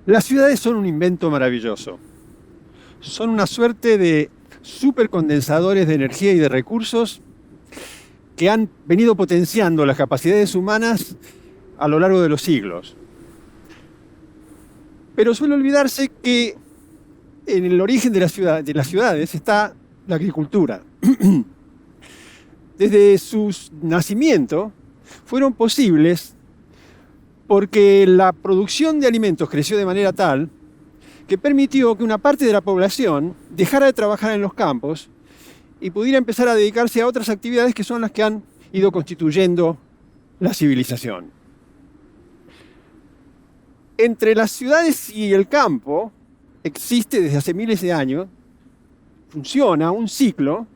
Las ciudades son un invento maravilloso. Son una suerte de supercondensadores de energía y de recursos que han venido potenciando las capacidades humanas a lo largo de los siglos. Pero suele olvidarse que en el origen de las ciudades está la agricultura. Desde su nacimiento fueron posibles porque la producción de alimentos creció de manera tal que permitió que una parte de la población dejara de trabajar en los campos y pudiera empezar a dedicarse a otras actividades que son las que han ido constituyendo la civilización. Entre las ciudades y el campo existe desde hace miles de años, funciona un ciclo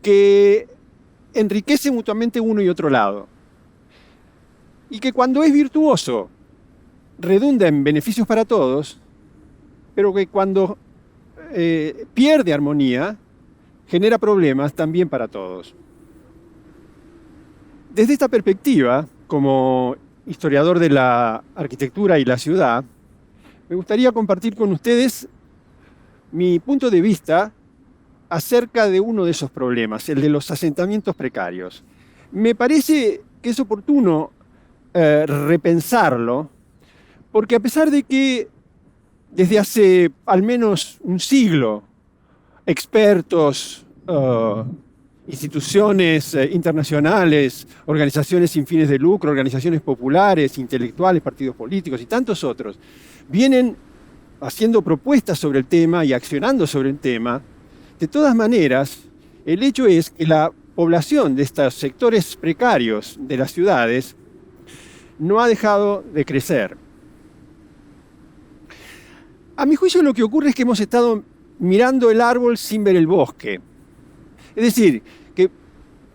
que enriquece mutuamente uno y otro lado. Y que cuando es virtuoso redunda en beneficios para todos, pero que cuando pierde armonía genera problemas también para todos. Desde esta perspectiva, como historiador de la arquitectura y la ciudad, me gustaría compartir con ustedes mi punto de vista acerca de uno de esos problemas, el de los asentamientos precarios. Me parece que es oportuno repensarlo, porque a pesar de que desde hace al menos un siglo expertos, instituciones internacionales, organizaciones sin fines de lucro, organizaciones populares, intelectuales, partidos políticos y tantos otros, vienen haciendo propuestas sobre el tema y accionando sobre el tema, de todas maneras, el hecho es que la población de estos sectores precarios de las ciudades no ha dejado de crecer. A mi juicio, lo que ocurre es que hemos estado mirando el árbol sin ver el bosque. Es decir, que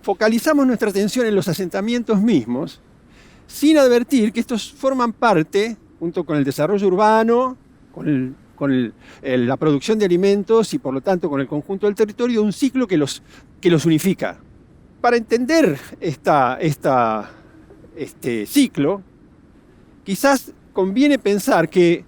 focalizamos nuestra atención en los asentamientos mismos, sin advertir que estos forman parte, junto con el desarrollo urbano, con la producción de alimentos y por lo tanto con el conjunto del territorio, de un ciclo que los unifica. Para entender este ciclo, quizás conviene pensar que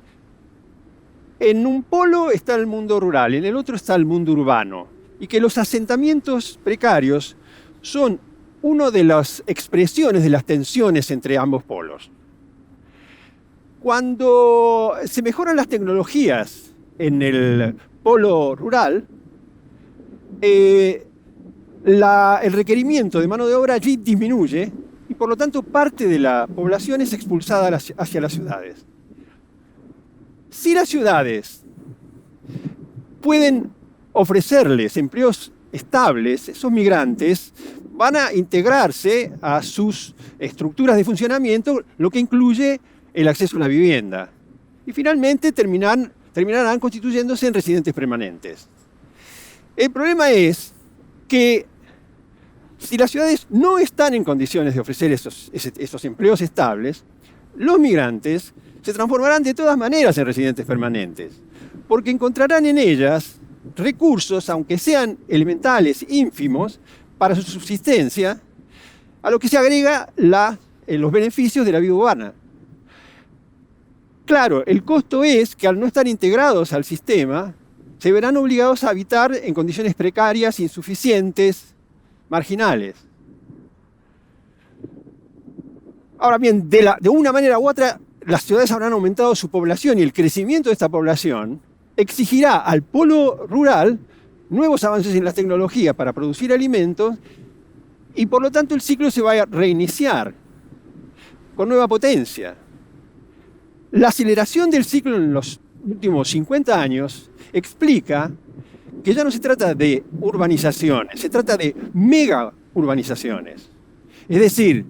en un polo está el mundo rural, en el otro está el mundo urbano, y que los asentamientos precarios son una de las expresiones de las tensiones entre ambos polos. Cuando se mejoran las tecnologías en el polo rural, el requerimiento de mano de obra allí disminuye y por lo tanto parte de la población es expulsada hacia las ciudades. Si las ciudades pueden ofrecerles empleos estables, esos migrantes van a integrarse a sus estructuras de funcionamiento, lo que incluye el acceso a la vivienda. Y finalmente terminarán constituyéndose en residentes permanentes. El problema es que si las ciudades no están en condiciones de ofrecer esos empleos estables, los migrantes se transformarán de todas maneras en residentes permanentes, porque encontrarán en ellas recursos, aunque sean elementales, ínfimos, para su subsistencia, a lo que se agrega los beneficios de la vida urbana. Claro, el costo es que al no estar integrados al sistema, se verán obligados a habitar en condiciones precarias, insuficientes, marginales. Ahora bien, de una manera u otra, las ciudades habrán aumentado su población y el crecimiento de esta población exigirá al polo rural nuevos avances en la tecnología para producir alimentos y por lo tanto el ciclo se va a reiniciar con nueva potencia. La aceleración del ciclo en los últimos 50 años explica que ya no se trata de urbanizaciones, se trata de mega urbanizaciones. Es decir,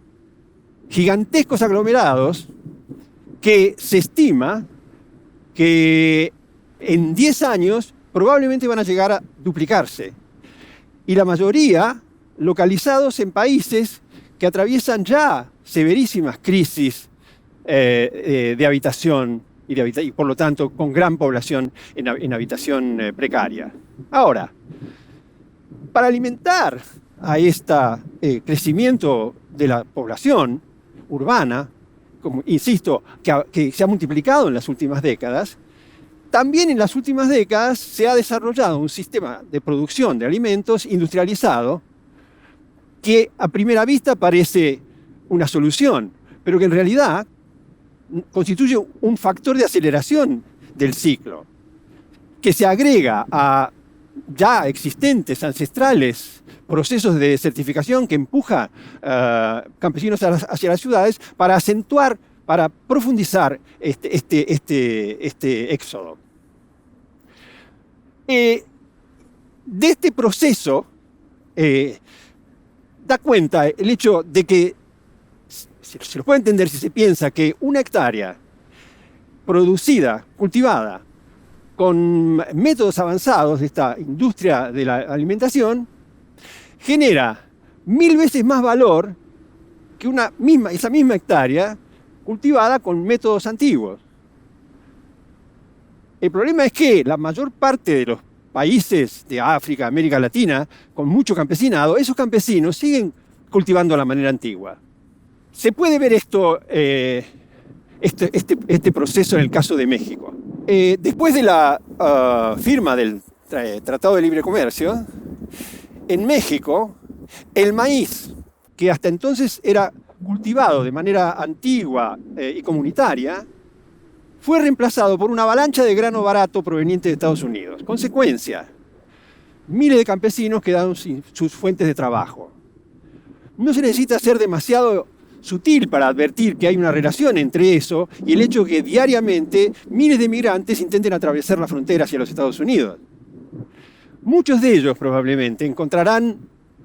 gigantescos aglomerados que se estima que en 10 años probablemente van a llegar a duplicarse. Y la mayoría localizados en países que atraviesan ya severísimas crisis de habitación y por lo tanto con gran población en habitación precaria. Ahora, para alimentar a este crecimiento de la población urbana, como insisto, que se ha multiplicado en las últimas décadas, también en las últimas décadas se ha desarrollado un sistema de producción de alimentos industrializado que a primera vista parece una solución, pero que en realidad constituye un factor de aceleración del ciclo, que se agrega a ya existentes, ancestrales procesos de desertificación que empuja campesinos hacia las ciudades para acentuar, para profundizar este éxodo. De este proceso da cuenta el hecho de que se lo puede entender si se piensa que una hectárea producida, cultivada, con métodos avanzados de esta industria de la alimentación, genera 1000 veces más valor que esa misma hectárea cultivada con métodos antiguos. El problema es que la mayor parte de los países de África, América Latina, con mucho campesinado, esos campesinos siguen cultivando a la manera antigua. Se puede ver este proceso en el caso de México. Después de la firma del Tratado de Libre Comercio, en México, el maíz, que hasta entonces era cultivado de manera antigua y comunitaria, fue reemplazado por una avalancha de grano barato proveniente de Estados Unidos. Consecuencia, miles de campesinos quedaron sin sus fuentes de trabajo. No se necesita ser demasiado sutil para advertir que hay una relación entre eso y el hecho de que diariamente miles de migrantes intenten atravesar la frontera hacia los Estados Unidos. Muchos de ellos probablemente encontrarán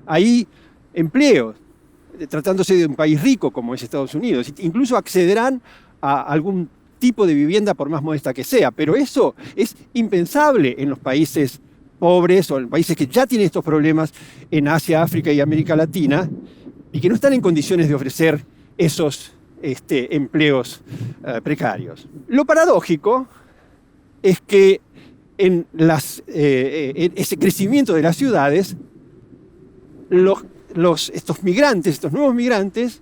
ahí empleos, tratándose de un país rico como es Estados Unidos. Incluso accederán a algún tipo de vivienda por más modesta que sea, pero eso es impensable en los países pobres o en países que ya tienen estos problemas en Asia, África y América Latina y que no están en condiciones de ofrecer esos empleos precarios. Lo paradójico es que en ese crecimiento de las ciudades, estos nuevos migrantes,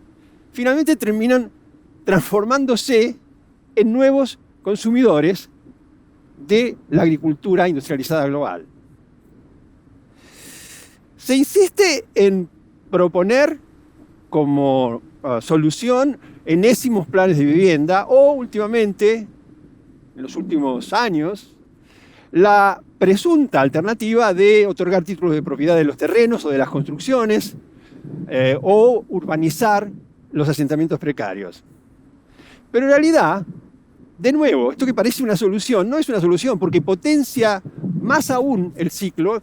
finalmente terminan transformándose en nuevos consumidores de la agricultura industrializada global. Se insiste en proponer como solución enésimos planes de vivienda o últimamente, en los últimos años, la presunta alternativa de otorgar títulos de propiedad de los terrenos o de las construcciones o urbanizar los asentamientos precarios. Pero en realidad, de nuevo, esto que parece una solución no es una solución porque potencia más aún el ciclo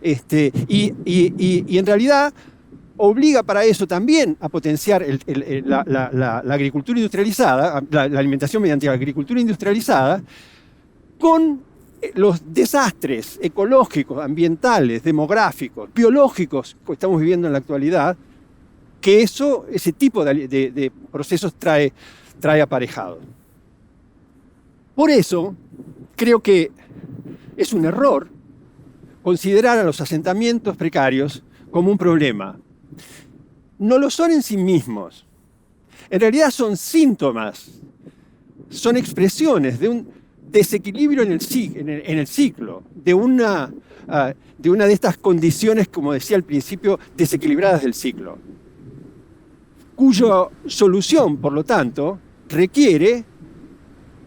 y en realidad obliga para eso también a potenciar la agricultura industrializada, la alimentación mediante la agricultura industrializada, con los desastres ecológicos, ambientales, demográficos, biológicos que estamos viviendo en la actualidad, que ese tipo de procesos trae aparejado. Por eso, creo que es un error considerar a los asentamientos precarios como un problema. No lo son en sí mismos. En realidad son síntomas, son expresiones de un desequilibrio en el ciclo, de una de estas condiciones, como decía al principio, desequilibradas del ciclo, cuya solución, por lo tanto, requiere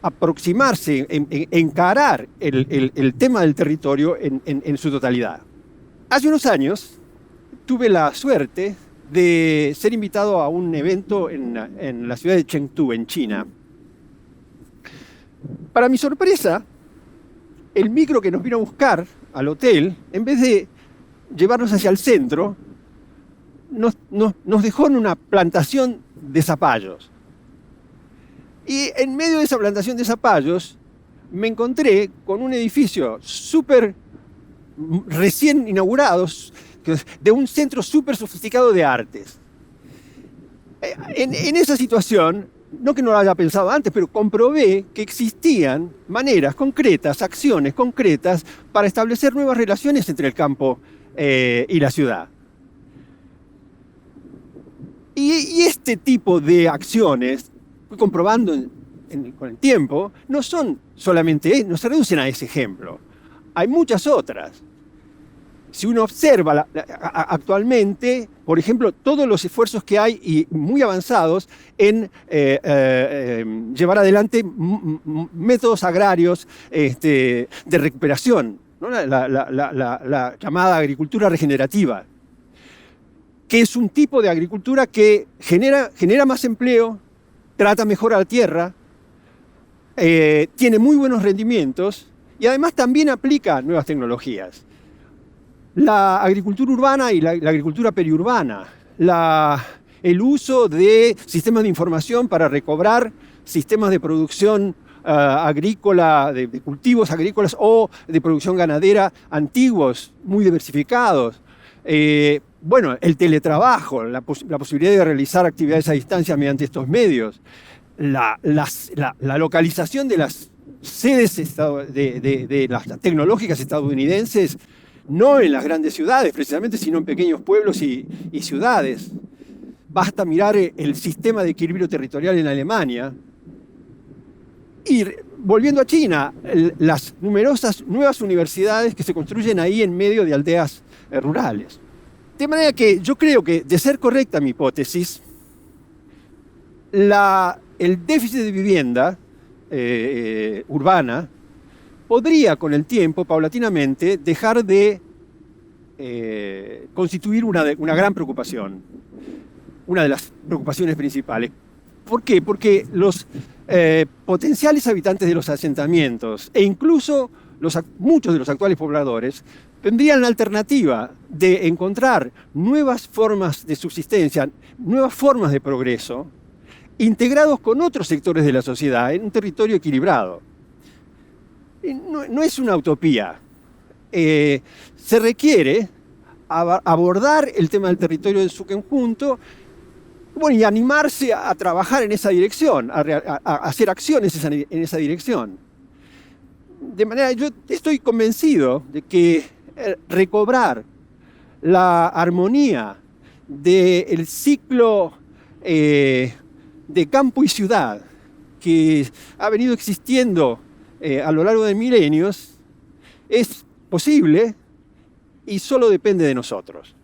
aproximarse, encarar el tema del territorio en su totalidad. Hace unos años tuve la suerte de ser invitado a un evento en la ciudad de Chengdu, en China. Para mi sorpresa, el micro que nos vino a buscar al hotel, en vez de llevarnos hacia el centro, nos dejó en una plantación de zapallos. Y en medio de esa plantación de zapallos me encontré con un edificio súper recién inaugurado, de un centro súper sofisticado de artes. En esa situación, no que no lo haya pensado antes, pero comprobé que existían maneras concretas, acciones concretas para establecer nuevas relaciones entre el campo y la ciudad. Y este tipo de acciones fui comprobando con el tiempo, no son solamente, no se reducen a ese ejemplo. Hay muchas otras. Si uno observa actualmente, por ejemplo, todos los esfuerzos que hay y muy avanzados en llevar adelante métodos agrarios de recuperación, ¿no? La llamada agricultura regenerativa, que es un tipo de agricultura que genera más empleo, trata mejor a la tierra, tiene muy buenos rendimientos y además también aplica nuevas tecnologías. La agricultura urbana y la agricultura periurbana, el uso de sistemas de información para recobrar sistemas de producción agrícola, de cultivos agrícolas o de producción ganadera antiguos, muy diversificados. Bueno, el teletrabajo, la posibilidad de realizar actividades a distancia mediante estos medios, la localización de las sedes de las tecnológicas estadounidenses, no en las grandes ciudades precisamente, sino en pequeños pueblos y ciudades. Basta mirar el sistema de equilibrio territorial en Alemania. Y volviendo a China, las numerosas nuevas universidades que se construyen ahí en medio de aldeas rurales. De manera que yo creo que, de ser correcta mi hipótesis, el déficit de vivienda urbana podría con el tiempo, paulatinamente, dejar de constituir una gran preocupación, una de las preocupaciones principales. ¿Por qué? Porque los potenciales habitantes de los asentamientos e incluso muchos de los actuales pobladores tendrían la alternativa de encontrar nuevas formas de subsistencia, nuevas formas de progreso, integrados con otros sectores de la sociedad en un territorio equilibrado. No es una utopía. Se requiere abordar el tema del territorio en su conjunto, bueno, y animarse a trabajar en esa dirección, a hacer acciones en esa dirección. De manera, yo estoy convencido de que recobrar la armonía del ciclo de campo y ciudad que ha venido existiendo a lo largo de milenios es posible y solo depende de nosotros.